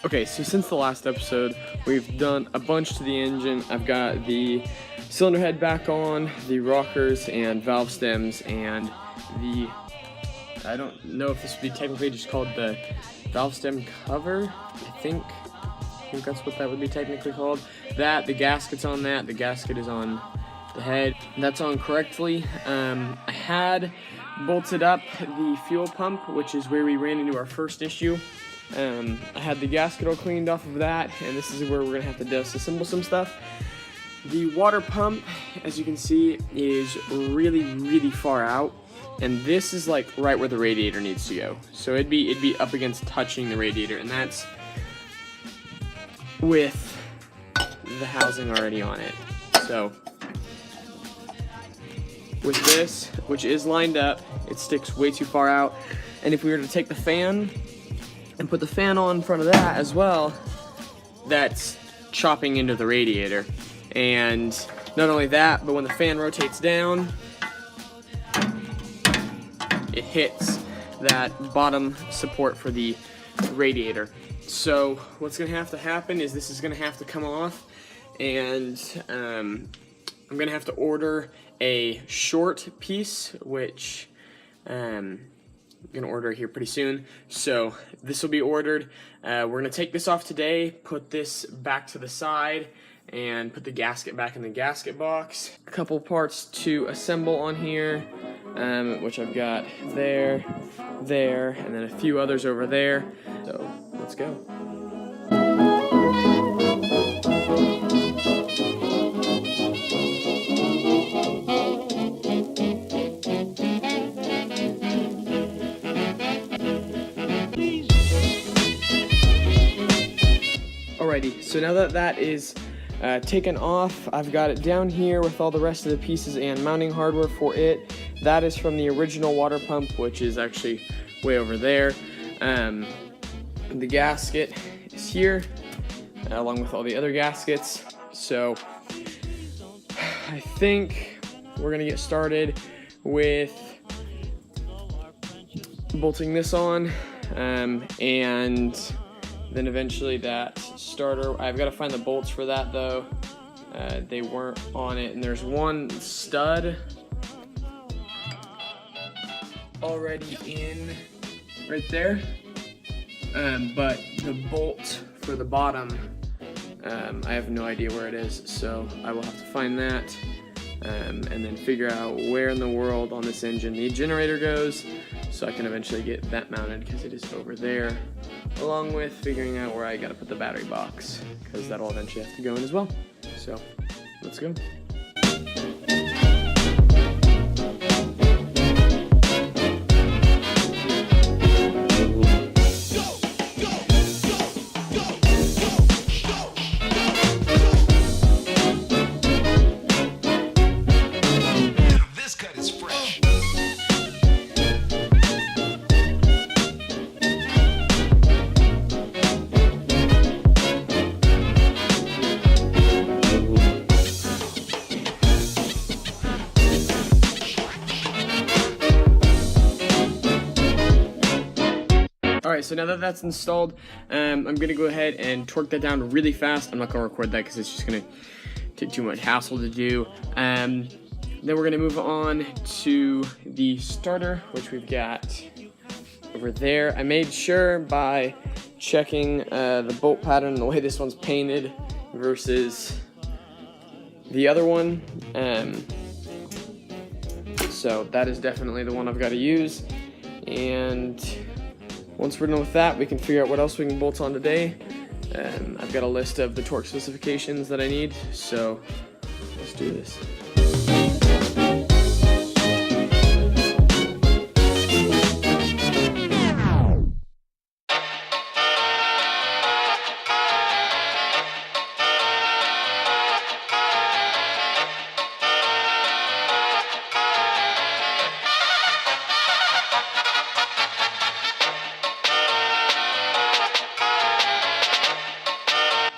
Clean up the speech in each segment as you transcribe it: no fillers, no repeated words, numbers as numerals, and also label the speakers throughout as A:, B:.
A: Okay, so since the last episode, we've done a bunch to the engine. I've got the cylinder head back on, the rockers and valve stems, and the, I don't know if this would be technically just called the valve stem cover. I think that's what that would be technically called. The gasket's on that. The gasket is on the head. That's on correctly. I had bolted up the fuel pump, which is where we ran into our first issue. I had the gasket all cleaned off of that, and this is where we're going to have to disassemble some stuff. The water pump, as you can see, is really far out, and this is like right where the radiator needs to go. So it'd be up against touching the radiator, and that's with the housing already on it. So with this, which is lined up, it sticks way too far out, and if we were to take the fan and put the fan on in front of that as well, that's chopping into the radiator. And not only that, but when the fan rotates down, it hits that bottom support for the radiator. So what's gonna have to happen is this is gonna have to come off, and I'm gonna have to order a short piece, which I'm gonna order here pretty soon. So this will be ordered. We're gonna take this off today, put this back to the side, and put the gasket back in the gasket box. A couple parts to assemble on here, which I've got there, and then a few others over there. So let's go. Alrighty, so now that that is taken off, I've got it down here with all the rest of the pieces and mounting hardware for it. That is from the original water pump, which is actually way over there. The gasket is here, along with all the other gaskets. So I think we're gonna get started with bolting this on, and then eventually that starter. I've got to find the bolts for that though. They weren't on it, and there's one stud already in right there, but the bolt for the bottom, I have no idea where it is, so I will have to find that, and then figure out where in the world on this engine the generator goes, so I can eventually get that mounted, because it is over there, along with figuring out where I gotta put the battery box, because that'll eventually have to go in as well. So let's go. Alright, so now that that's installed, I'm going to go ahead and torque that down really fast. I'm not going to record that because it's just going to take too much hassle to do. Then we're going to move on to the starter, which we've got over there. I made sure by checking the bolt pattern and the way this one's painted versus the other one. So that is definitely the one I've got to use. And once we're done with that, we can figure out what else we can bolt on today. I've got a list of the torque specifications that I need, so let's do this.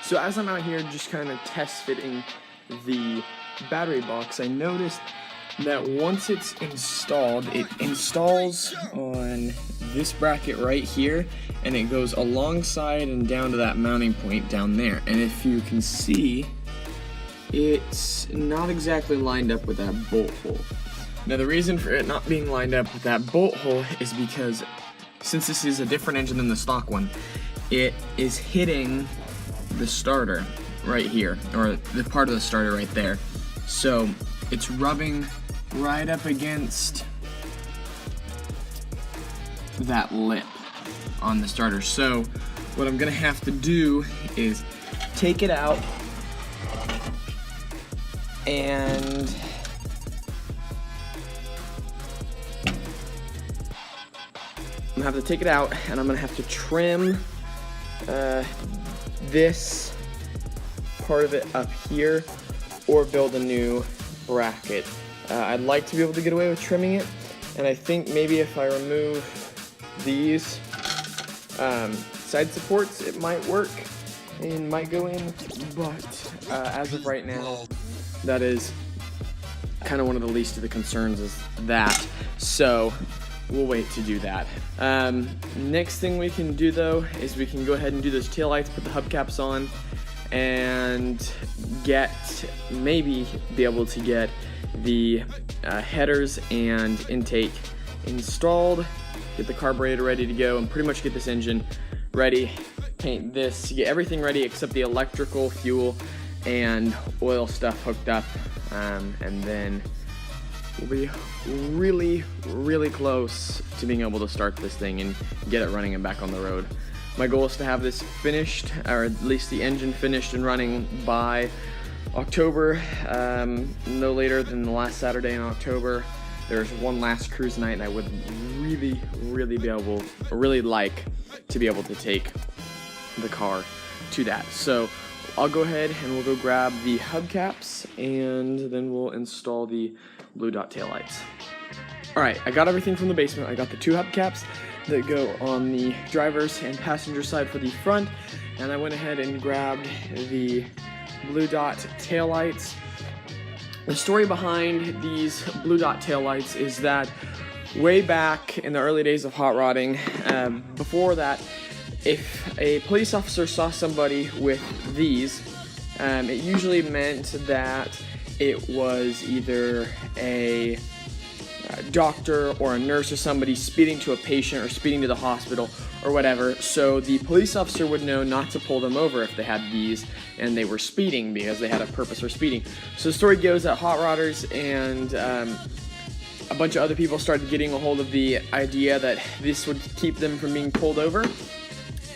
A: So as I'm out here just kind of test fitting the battery box, I noticed that once it's installed, it installs on this bracket right here, and it goes alongside and down to that mounting point down there. And if you can see, it's not exactly lined up with that bolt hole. Now the reason for it not being lined up with that bolt hole is because since this is a different engine than the stock one, it is hitting the starter right here, or the part of the starter right there. So it's rubbing right up against that lip on the starter. So what I'm gonna have to do is take it out and I'm gonna have to take it out, and I'm gonna have to trim this part of it up here, or build a new bracket. I'd like to be able to get away with trimming it, and I think maybe if I remove these side supports, it might work and might go in, but as of right now, that is kind of one of the least of the concerns is that, so we'll wait to do that. Next thing we can do though is we can go ahead and do those taillights, put the hubcaps on, and maybe be able to get the headers and intake installed, get the carburetor ready to go, and pretty much get this engine ready, paint this, get everything ready except the electrical, fuel, and oil stuff hooked up, and then we'll be really close to being able to start this thing and get it running and back on the road. My goal is to have this finished, or at least the engine finished and running by October, no later than the last Saturday in October. There's one last cruise night, and I would really like to be able to take the car to that. So I'll go ahead and we'll go grab the hubcaps, and then we'll install the blue dot taillights. Alright, I got everything from the basement. I got the two hubcaps that go on the driver's and passenger side for the front, and I went ahead and grabbed the blue dot taillights. The story behind these blue dot taillights is that way back in the early days of hot rodding, before that, if a police officer saw somebody with these, it usually meant that it was either a doctor or a nurse or somebody speeding to a patient or speeding to the hospital or whatever. So the police officer would know not to pull them over if they had these and they were speeding, because they had a purpose for speeding. So the story goes that hot rodders and a bunch of other people started getting a hold of the idea that this would keep them from being pulled over.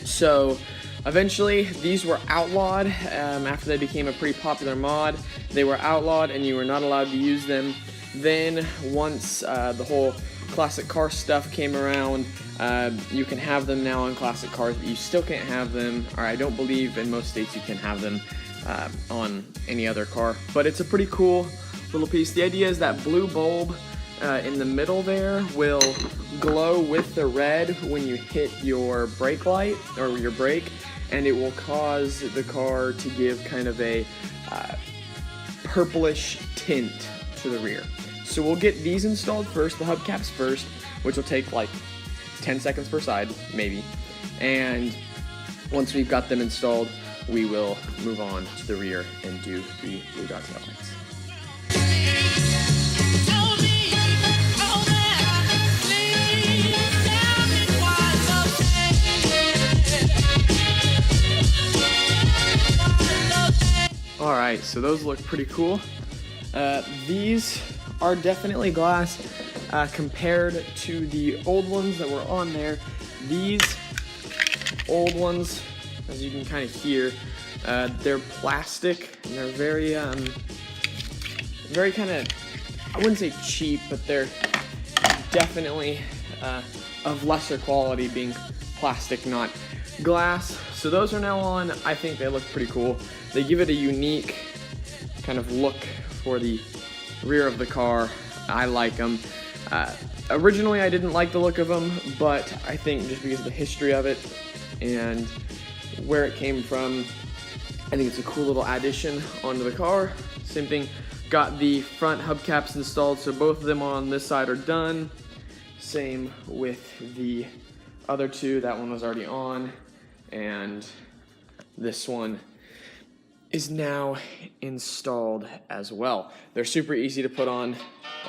A: So eventually these were outlawed. After they became a pretty popular mod, they were outlawed and you were not allowed to use them. Then once the whole classic car stuff came around, you can have them now on classic cars, but you still can't have them, or I don't believe in most states you can have them on any other car. But it's a pretty cool little piece. The idea is that blue bulb in the middle there will glow with the red when you hit your brake light or your brake, and it will cause the car to give kind of a purplish tint to the rear. So we'll get these installed first, the hubcaps first, which will take like 10 seconds per side, maybe. And once we've got them installed, we will move on to the rear and do the blue dot taillights. Alright, so those look pretty cool. These are definitely glass compared to the old ones that were on there. These old ones, as you can kind of hear, they're plastic and they're very kind of, I wouldn't say cheap, but they're definitely of lesser quality, being plastic, not glass. So those are now on. I think they look pretty cool. They give it a unique kind of look for the rear of the car. I like them. Originally I didn't like the look of them, but I think just because of the history of it and where it came from, I think it's a cool little addition onto the car. Same thing, got the front hubcaps installed, so both of them on this side are done. Same with the other two, that one was already on, and this one is now installed as well. They're super easy to put on.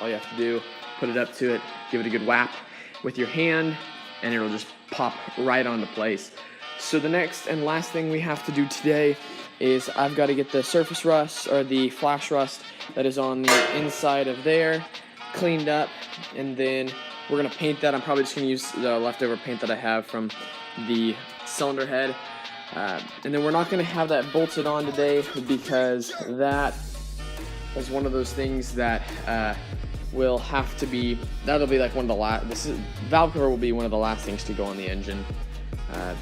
A: All you have to do, put it up to it, give it a good whap with your hand, and it'll just pop right onto place. So the next and last thing we have to do today is I've got to get the surface rust, or the flash rust that is on the inside of there, cleaned up, and then we're gonna paint that. I'm probably just gonna use the leftover paint that I have from the cylinder head. And then we're not gonna have that bolted on today because that is one of those things that will have to be, that'll be like one of the last, valve cover will be one of the last things to go on the engine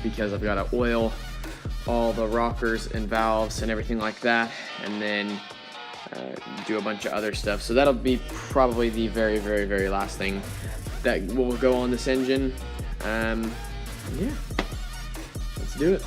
A: because I've got to oil all the rockers and valves and everything like that, and then do a bunch of other stuff. So that'll be probably the very, very, very last thing that will go on this engine. Yeah, let's do it.